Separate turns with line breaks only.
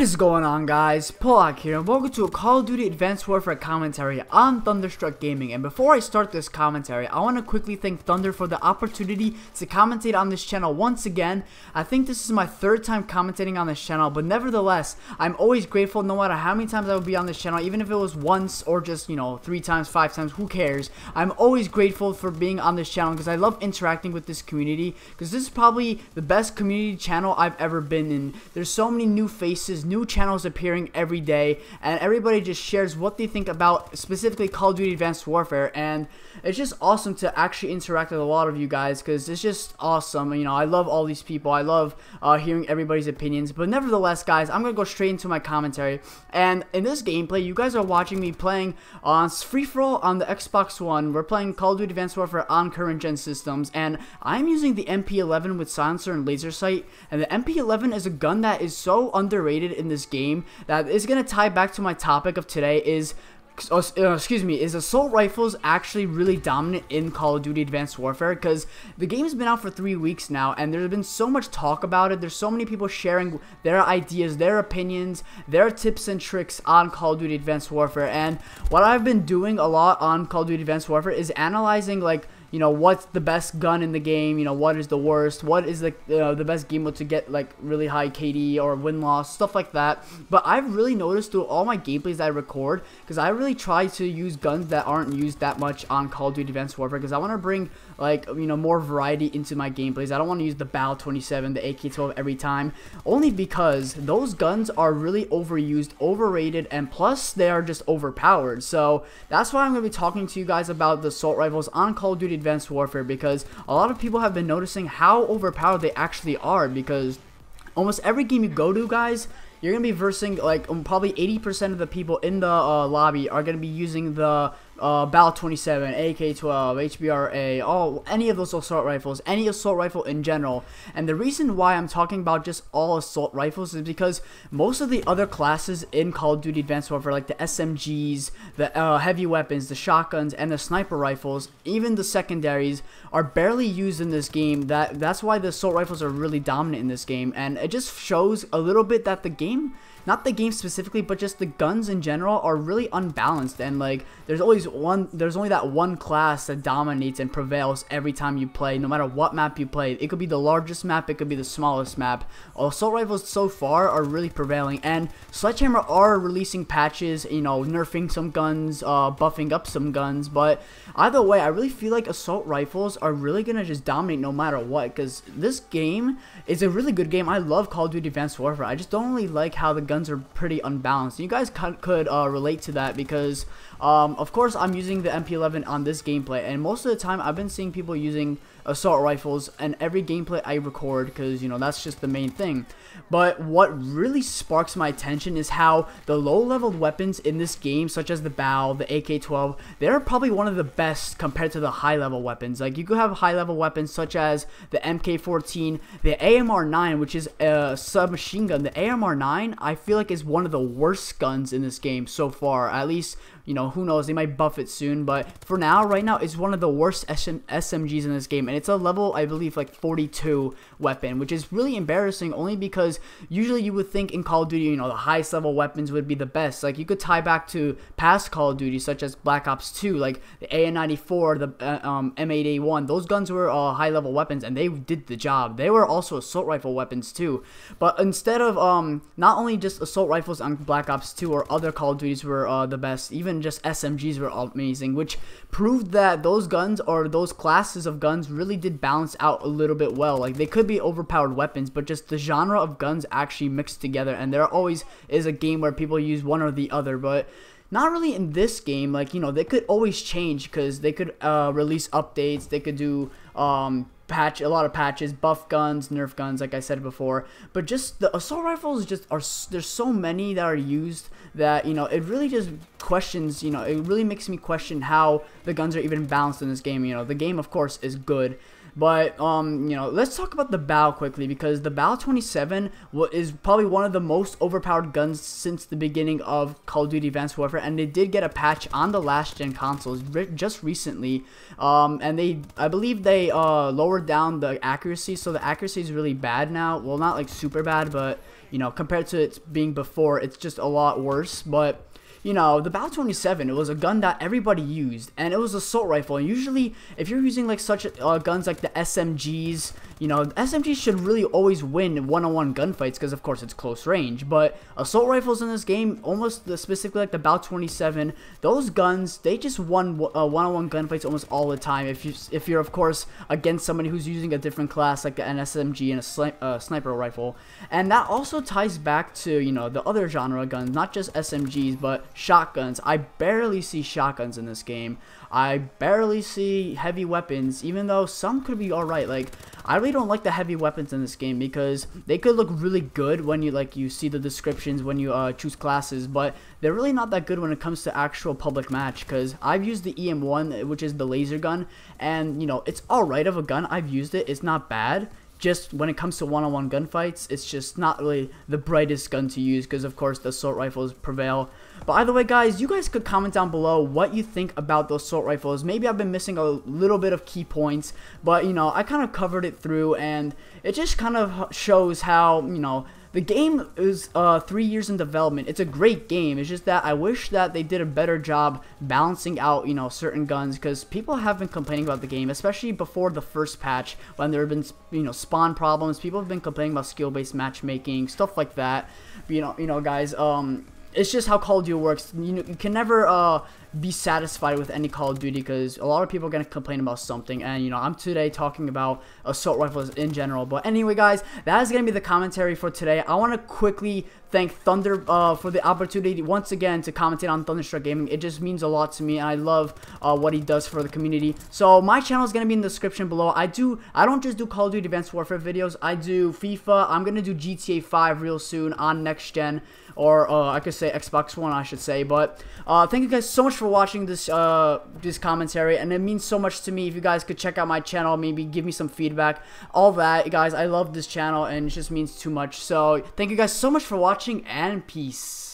What is going on, guys? Polak here, and welcome to a Call of Duty Advanced Warfare commentary on Thunderstruck Gaming. And before I start this commentary, I want to quickly thank Thunder for the opportunity to commentate on this channel once again. I think this is my third time commentating on this channel, but nevertheless, I'm always grateful no matter how many times I would be on this channel, even if it was once or just, 3 times, 5 times, who cares? I'm always grateful for being on this channel because I love interacting with this community, because this is probably the best community channel I've ever been in. There's so many new faces, new channels appearing every day, and everybody just shares what they think about specifically Call of Duty Advanced Warfare, and it's just awesome to actually interact with a lot of you guys because it's just awesome. I love all these people. I love hearing everybody's opinions. But nevertheless, guys, I'm gonna go straight into my commentary. And in this gameplay, you guys are watching me playing on free-for-all on the Xbox One. We're playing Call of Duty Advanced Warfare on current gen systems, and I'm using the MP11 with silencer and laser sight. And the MP11 is a gun that is so underrated in this game that is gonna tie back to my topic of today. Is assault rifles actually really dominant in Call of Duty Advanced Warfare? Because the game has been out for 3 weeks now, and there's been so much talk about it. There's so many people sharing their ideas, their opinions, their tips and tricks on Call of Duty Advanced Warfare. And what I've been doing a lot on Call of Duty Advanced Warfare is analyzing, what's the best gun in the game, what is the worst, what is the best game mode to get really high KD or win-loss, stuff like that. But I've really noticed through all my gameplays that I record, because I really try to use guns that aren't used that much on Call of Duty Advanced Warfare, because I want to bring more variety into my gameplays. I don't want to use the BAL 27, the AK-12 every time, only because those guns are really overused, overrated, and plus they are just overpowered. So that's why I'm going to be talking to you guys about the assault rifles on Call of Duty Advanced Warfare, because a lot of people have been noticing how overpowered they actually are, because almost every game you go to, guys, you're going to be versing probably 80% of the people in the lobby are going to be using the BAL 27, AK-12, HBRA, any of those assault rifles, any assault rifle in general. And the reason why I'm talking about just all assault rifles is because most of the other classes in Call of Duty Advanced Warfare, like the SMGs, the heavy weapons, the shotguns, and the sniper rifles, even the secondaries, are barely used in this game. That's why the assault rifles are really dominant in this game, and it just shows a little bit that the game, not the game specifically, but just the guns in general, are really unbalanced. And there's only that one class that dominates and prevails every time you play, no matter what map you play. It could be the largest map, it could be the smallest map. Assault rifles so far are really prevailing, and Sledgehammer are releasing patches, nerfing some guns, buffing up some guns. But either way, I really feel like assault rifles are really gonna just dominate no matter what, because this game is a really good game. I love Call of Duty Advanced Warfare. I just don't really like how the guns are pretty unbalanced. You guys could relate to that, because of course I'm using the MP11 on this gameplay, and most of the time I've been seeing people using assault rifles in every gameplay I record, because that's just the main thing. But what really sparks my attention is how the low-leveled weapons in this game, such as the BAL, the AK-12, they're probably one of the best compared to the high-level weapons. You could have high-level weapons such as the MK14, the AMR9, which is a submachine gun. The AMR9, I feel like, is one of the worst guns in this game so far. At least, who knows, they might buff it soon, but for now, right now, it's one of the worst SMGs in this game, and it's a level, I believe, 42 weapon, which is really embarrassing, only because usually you would think in Call of Duty, the highest level weapons would be the best. You could tie back to past Call of Duty, such as Black Ops 2, the AN-94, the M8A1. Those guns were high level weapons, and they did the job. They were also assault rifle weapons too, but instead of not only just assault rifles on Black Ops 2 or other Call of Duties were the best, even just SMGs were amazing, which proved that those guns, or those classes of guns, really did balance out a little bit well. They could be overpowered weapons, but just the genre of guns actually mixed together, and there always is a game where people use one or the other, but not really in this game. They could always change, because they could release updates, they could do a lot of patches, buff guns, nerf guns, like I said before. But just the assault rifles there's so many that are used that it really just questions, it really makes me question how the guns are even balanced in this game. The game, of course, is good, But, let's talk about the BAL quickly, because the BAL 27 is probably one of the most overpowered guns since the beginning of Call of Duty Advanced Warfare, and they did get a patch on the last-gen consoles just recently, and I believe they lowered down the accuracy, so the accuracy is really bad now. Well, not like super bad, but you know, compared to it being before, it's just a lot worse. But you know, the Bal 27, it was a gun that everybody used, and it was an assault rifle. And usually, if you're using like such guns like the SMGs, you know, SMGs should really always win one-on-one gunfights because, of course, it's close range. But assault rifles in this game, almost specifically like the Bal 27, those guns, they just won one-on-one gunfights almost all the time. If you're of course against somebody who's using a different class like an SMG and a sniper rifle, and that also ties back to, you know, the other genre guns, not just SMGs but shotguns. I barely see shotguns in this game. I barely see heavy weapons, even though some could be alright. Like, I really don't like the heavy weapons in this game because they could look really good when you see the descriptions when you choose classes, but they're really not that good when it comes to actual public match. Because I've used the EM1, which is the laser gun, and you know, it's alright of a gun. I've used it. It's not bad. Just when it comes to one-on-one gunfights, it's just not really the brightest gun to use because, of course, the assault rifles prevail. But either way, guys, you guys could comment down below what you think about the assault rifles. Maybe I've been missing a little bit of key points, but, you know, I kind of covered it through, and it just kind of shows how, you know, the game is 3 years in development. It's a great game. It's just that I wish that they did a better job balancing out, you know, certain guns, because people have been complaining about the game, especially before the first patch when there have been, you know, spawn problems. People have been complaining about skill-based matchmaking, stuff like that. But, you know, guys, it's just how Call of Duty works. You can never be satisfied with any Call of Duty because a lot of people are going to complain about something. And, you know, I'm today talking about assault rifles in general. But anyway, guys, that is going to be the commentary for today. I want to quickly thank Thunder for the opportunity once again to commentate on Thunderstruck Gaming. It just means a lot to me, and I love what he does for the community. So my channel is going to be in the description below. I don't just do Call of Duty Advanced Warfare videos. I do FIFA. I'm going to do GTA 5 real soon on next gen, or I could say Xbox One, I should say. But thank you guys so much for watching this this commentary, and it means so much to me if you guys could check out my channel, maybe give me some feedback, all that, guys. I love this channel, and it just means too much. So thank you guys so much for watching, and peace.